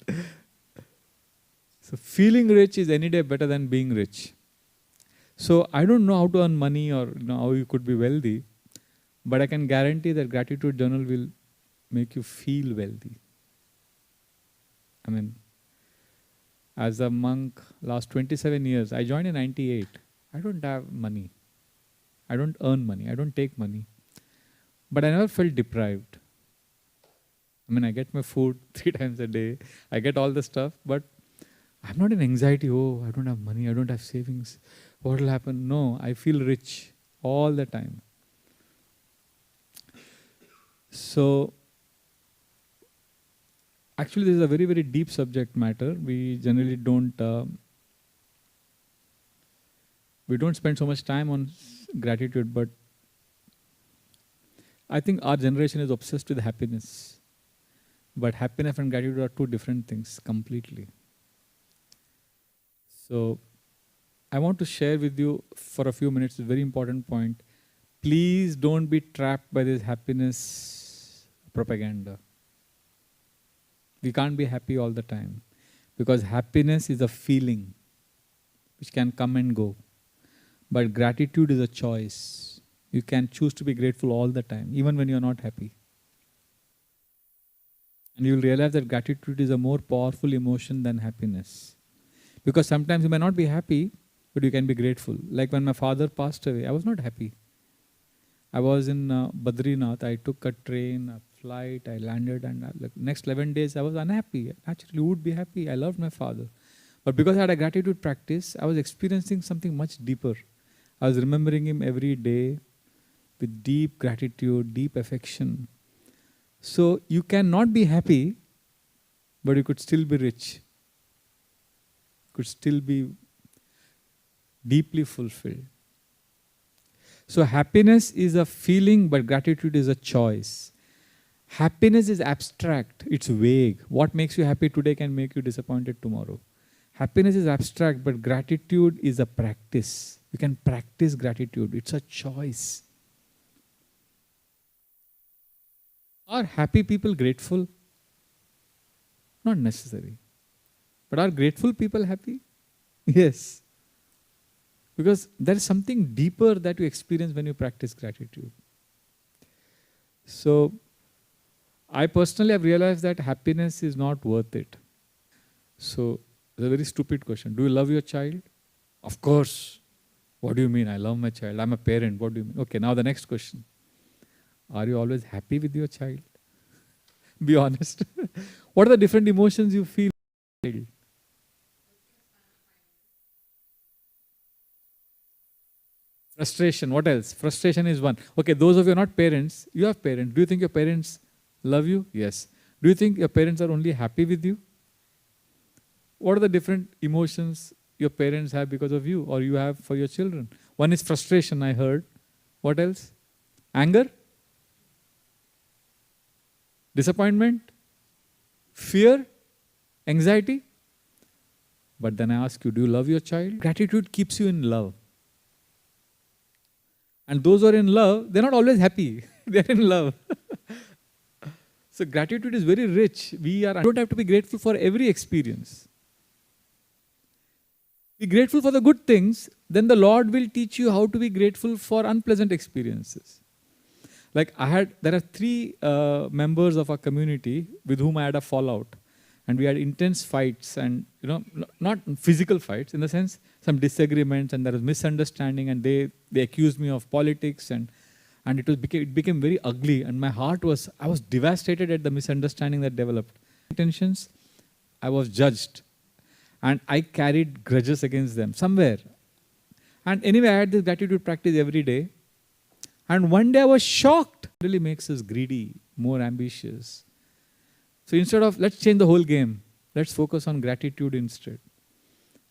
So feeling rich is any day better than being rich. So I don't know how to earn money or how you could be wealthy, but I can guarantee that gratitude journal will make you feel wealthy. I mean, as a monk, last 27 years, I joined in 98. I don't have money. I don't earn money. I don't take money. But I never felt deprived. I mean, I get my food 3 times a day. I get all the stuff, but I'm not in anxiety. Oh, I don't have money. I don't have savings. What will happen? No, I feel rich all the time. So, actually, this is a very, very deep subject matter. We generally don't spend so much time on gratitude, but I think our generation is obsessed with happiness. But happiness and gratitude are two different things completely. So, I want to share with you for a few minutes a very important point. Please don't be trapped by this happiness propaganda. We can't be happy all the time, because happiness is a feeling which can come and go. But gratitude is a choice. You can choose to be grateful all the time, even when you're not happy. And you'll realize that gratitude is a more powerful emotion than happiness. Because sometimes you may not be happy, but you can be grateful. Like when my father passed away, I was not happy. I was in Badrinath. I took a train, a flight, I landed, and next 11 days I was unhappy. Naturally, who would be happy? I loved my father. But because I had a gratitude practice, I was experiencing something much deeper. I was remembering him every day with deep gratitude, deep affection. So you cannot be happy, but you could still be rich. Could still be deeply fulfilled. So happiness is a feeling, but gratitude is a choice. Happiness is abstract, it's vague. What makes you happy today can make you disappointed tomorrow. Happiness is abstract, but gratitude is a practice. You can practice gratitude, it's a choice. Are happy people grateful? Not necessary. But are grateful people happy? Yes. Because there is something deeper that you experience when you practice gratitude. So, I personally have realized that happiness is not worth it. So, it's a very stupid question. Do you love your child? Of course. What do you mean? I love my child. I'm a parent. What do you mean? Okay, now the next question. Are you always happy with your child? Be honest. What are the different emotions you feel? Frustration. What else? Frustration is one. Okay, those of you who are not parents, you have parents. Do you think your parents love you? Yes. Do you think your parents are only happy with you? What are the different emotions your parents have because of you or you have for your children? One is frustration, I heard. What else? Anger? Disappointment? Fear? Anxiety? But then I ask you, do you love your child? Gratitude keeps you in love. And those who are in love, they're not always happy. They're in love. So gratitude is very rich. Don't have to be grateful for every experience. Be grateful for the good things, then the Lord will teach you how to be grateful for unpleasant experiences. Like there are 3 members of our community with whom I had a fallout. And we had intense fights and, not physical fights, in the sense, some disagreements and there was misunderstanding and they accused me of politics and And it became very ugly, and I was devastated at the misunderstanding that developed. Intentions, I was judged, and I carried grudges against them somewhere. And anyway, I had this gratitude practice every day. And one day I was shocked. It really makes us greedy, more ambitious. So instead of, let's change the whole game, let's focus on gratitude instead.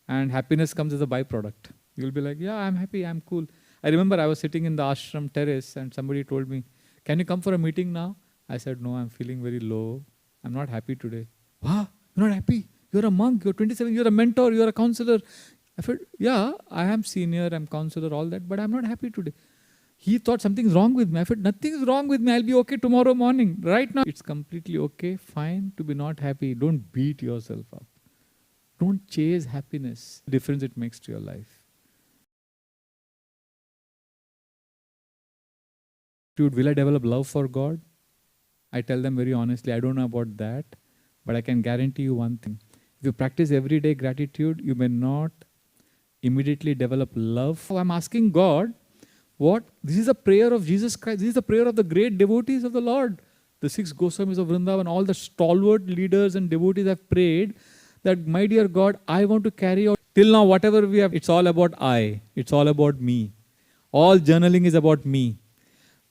And happiness comes as a byproduct. You'll be like, yeah, I'm happy, I'm cool. I remember I was sitting in the ashram terrace and somebody told me, can you come for a meeting now? I said, no, I'm feeling very low. I'm not happy today. Wow, you're not happy? You're a monk, you're 27, you're a mentor, you're a counselor. I said, yeah, I am senior, I'm counselor, all that, but I'm not happy today. He thought something's wrong with me. I said, nothing's wrong with me. I'll be okay tomorrow morning. Right now, it's completely okay, fine to be not happy. Don't beat yourself up. Don't chase happiness. The difference it makes to your life. Dude, will I develop love for God? I tell them very honestly, I don't know about that, but I can guarantee you one thing. If you practice everyday gratitude, you may not immediately develop love. So I'm asking God, what? This is a prayer of Jesus Christ. This is the prayer of the great devotees of the Lord. The 6 Goswamis of Vrindavan, all the stalwart leaders and devotees have prayed that, my dear God, I want to carry out. Till now, whatever we have, it's all about I. It's all about me. All journaling is about me.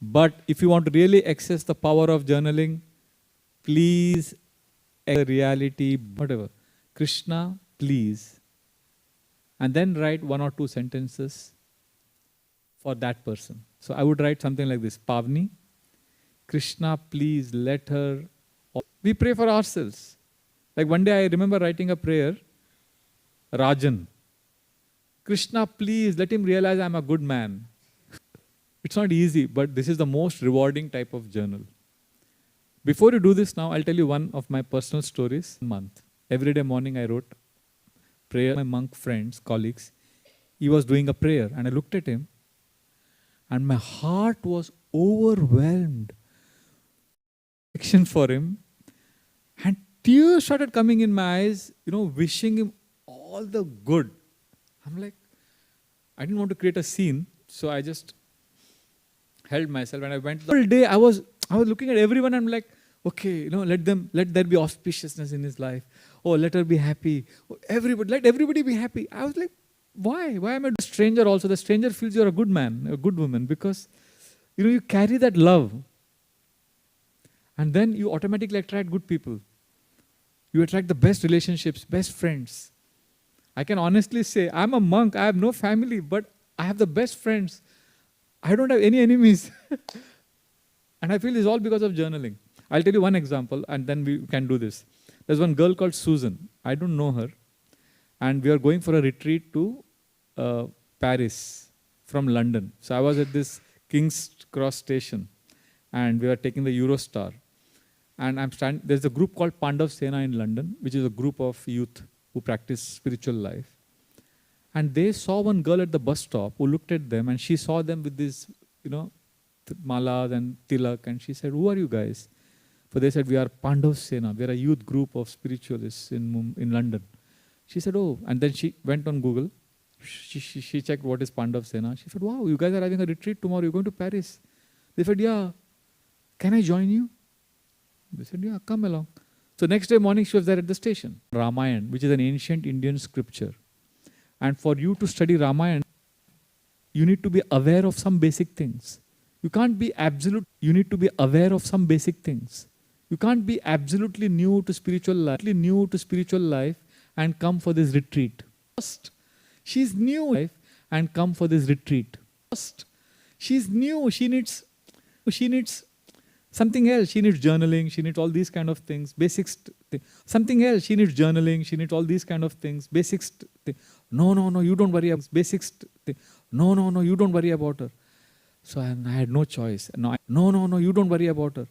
But if you want to really access the power of journaling, please, the reality, whatever. Krishna, please. And then write 1 or 2 sentences for that person. So I would write something like this. Pavni, Krishna, please let her. We pray for ourselves. Like one day I remember writing a prayer. Rajan, Krishna, please let him realize I'm a good man. It's not easy, but this is the most rewarding type of journal. Before you do this now, I'll tell you one of my personal stories. Month. Every day morning I wrote prayer. My monk friends, colleagues, he was doing a prayer and I looked at him and my heart was overwhelmed. Affection for him, and tears started coming in my eyes, wishing him all the good. I'm like, I didn't want to create a scene, so I just held myself and I went. The whole day I was looking at everyone and I'm like, okay, let there be auspiciousness in his life. Oh, let her be happy. Oh, let everybody be happy. I was like, why? Why am I a stranger also? The stranger feels you're a good man, a good woman, because you carry that love. And then you automatically attract good people. You attract the best relationships, best friends. I can honestly say, I'm a monk, I have no family, but I have the best friends. I don't have any enemies. And I feel it's all because of journaling. I'll tell you one example and then we can do this. There's one girl called Susan. I don't know her. And we are going for a retreat to Paris from London. So I was at this King's Cross station and we were taking the Eurostar. And there's a group called Pandav Sena in London, which is a group of youth who practice spiritual life. And they saw one girl at the bus stop who looked at them and she saw them with these, malas and tilak, and she said, who are you guys? For they said, we are Pandav Sena. We are a youth group of spiritualists in London. She said, oh, and then she went on Google. She checked what is Pandav Sena. She said, wow, you guys are having a retreat tomorrow. You're going to Paris. They said, yeah. Can I join you? They said, yeah, come along. So next day morning, she was there at the station. Ramayana, which is an ancient Indian scripture. And for you to study Ramayana, you need to be aware of some basic things. You can't be absolute. You need to be aware of some basic things. You can't be absolutely new to spiritual life and come for this retreat. First, she's new and come for this retreat. First, she's new. She needs something else. She needs journaling. She needs all these kind of things. Basics. Something else. She needs journaling. She needs all these kind of things. Basics. No, you don't worry about basics. No, you don't worry about her. So I had no choice. No, you don't worry about her.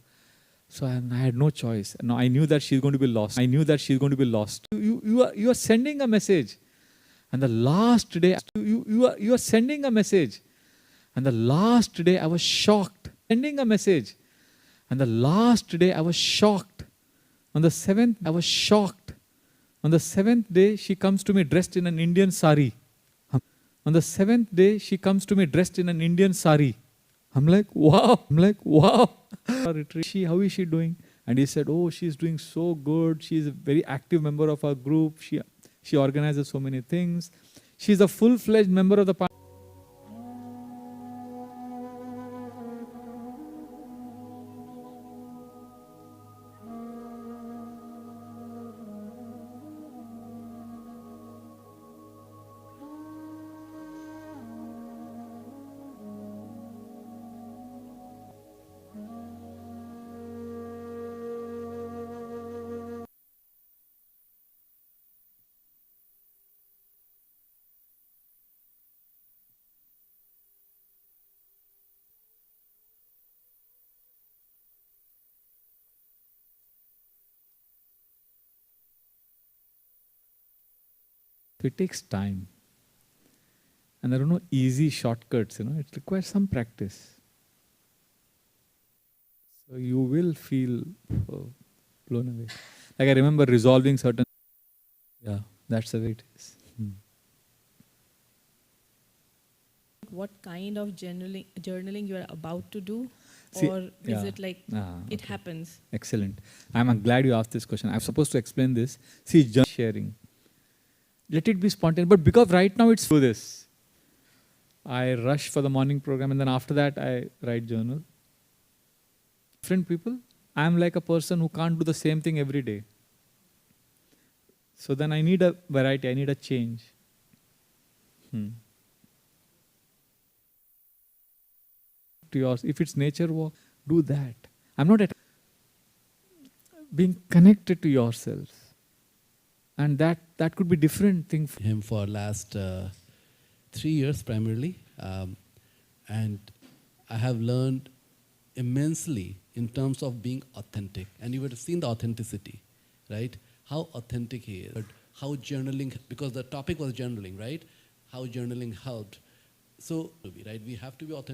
So I had no choice. No, I knew that she's going to be lost. You are sending a message. And the last day, you are sending a message. And the last day I was shocked. Sending a message. And the last day I was shocked. On the 7th, I was shocked. On the 7th day, she comes to me dressed in an Indian sari. On the 7th day, she comes to me dressed in an Indian sari. I'm like, wow. How is she doing? And he said, oh, she's doing so good. She's a very active member of our group. She organizes so many things. She's a full-fledged member of the party. It takes time. And there are no easy shortcuts, it requires some practice. So you will feel blown away. Like I remember resolving certain, yeah, that's the way it is. What kind of journaling you are about to do? See, or is it like it okay. happens? Excellent. I'm glad you asked this question. I'm supposed to explain this. See, sharing. Let it be spontaneous. But because right now it's do this. I rush for the morning program and then after that I write journal. Different people. I'm like a person who can't do the same thing every day. So then I need a variety. I need a change. To yours. If it's nature walk, do that. I'm not at being connected to yourself. And that could be different thing. Him for last 3 years primarily. And I have learned immensely in terms of being authentic. And you would have seen the authenticity, right? How authentic he is. How journaling, because the topic was journaling, right? How journaling helped. So, right, we have to be authentic.